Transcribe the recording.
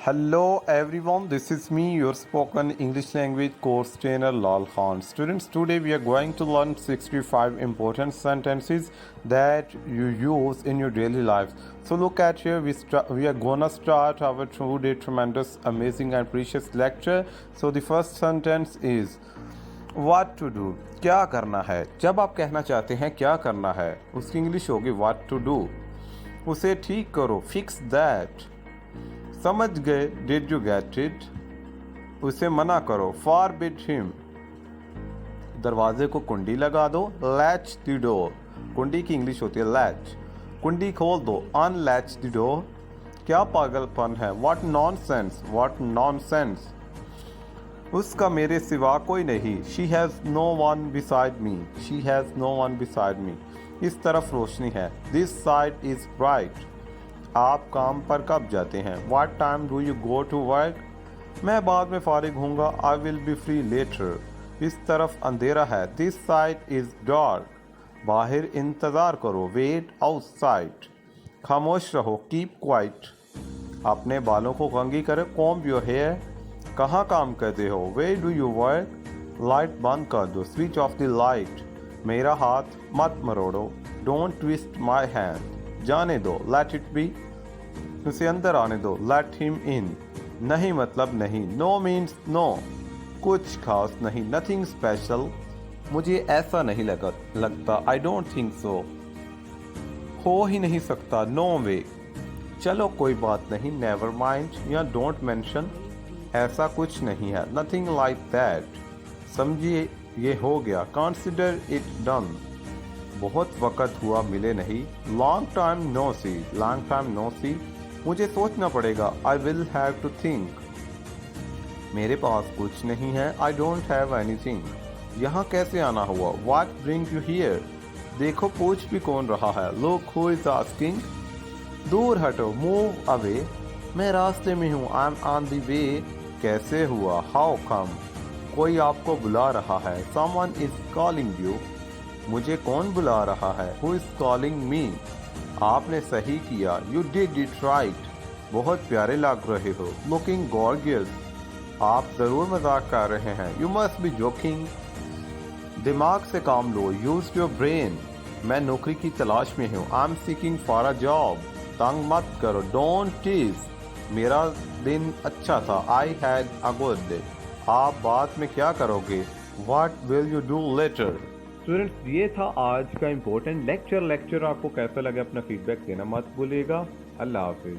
Hello everyone, this is me, your spoken English language course trainer Lal Khan. Students, today we are going to learn 65 important sentences that you use in your daily life. So look at here, we are gonna start our today tremendous, amazing and precious lecture. So the first sentence is what to do. क्या करना है. जब आप कहना चाहते हैं क्या करना है, उसकी इंग्लिश होगी what to do. उसे ठीक करो, fix that. समझ गए, डिड यू गेट इट. उसे मना करो, फॉरबिड हिम. दरवाजे को कुंडी लगा दो, लैच द डोर. कुंडी की इंग्लिश होती है लैच. कुंडी खोल दो, अनलैच द डोर. क्या पागलपन है, व्हाट नॉनसेंस, व्हाट नॉनसेंस. उसका मेरे सिवा कोई नहीं, she has no one beside me, she has no one beside me. इस तरफ रोशनी है, दिस साइड इज़ ब्राइट. आप काम पर कब जाते हैं, what time do you go to work. मैं बाद में फारिग हूँगा, I will be free later. इस तरफ अंधेरा है, दिस साइड इज़ डार्क. बाहर इंतज़ार करो, वेट आउटसाइड. खामोश रहो, कीप क्वाइट. अपने बालों को कंघी करें, कॉम्ब योर हेयर. कहाँ काम करते हो, where do you work. Light बंद कर दो, स्विच ऑफ द लाइट. मेरा हाथ मत मरोड़ो, डोंट ट्विस्ट माई हैंड. जाने दो, लेट इट बी. उसे अंदर आने दो, लेट हिम इन. नहीं मतलब नहीं, नो मीन्स नो. कुछ खास नहीं, नथिंग स्पेशल. मुझे ऐसा नहीं लगता, आई डोंट थिंक सो. हो ही नहीं सकता, नो वे. चलो कोई बात नहीं, नेवर माइंड या डोंट मेंशन. ऐसा कुछ नहीं है, नथिंग लाइक दैट. समझिए ये हो गया, कंसिडर इट डन. बहुत वक्त हुआ मिले नहीं, long time no see, long time no see. मुझे सोचना पड़ेगा, I will have to think. मेरे पास कुछ नहीं है, आई डोंट हैव एनीथिंग. यहाँ कैसे आना हुआ, व्हाट ब्रिंग यू हियर. देखो पूछ भी कौन रहा है, लुक हु इज आस्किंग. दूर हटो, मूव अवे. मैं रास्ते में हूँ, I am on the way. कैसे हुआ, हाउ कम. कोई आपको बुला रहा है, समवन इज कॉलिंग यू. मुझे कौन बुला रहा है, हु इज कॉलिंग मी. आपने सही किया, यू डिड इट राइट. बहुत प्यारे लग रहे हो, लुकिंग गॉर्जियस. आप जरूर मजाक कर रहे हैं, यू मस्ट बी जोकिंग. दिमाग से काम लो, यूज योर ब्रेन. मैं नौकरी की तलाश में हूँ, I am seeking for a job. तंग मत करो, डोंट टीज. मेरा दिन अच्छा था, I had a good day. आप बाद में क्या करोगे, what will you do later. Students, ये था आज का इम्पोर्टेंट लेक्चर. आपको कैसा लगा अपना फीडबैक देना मत भूलिएगा. अल्लाह हाफिज.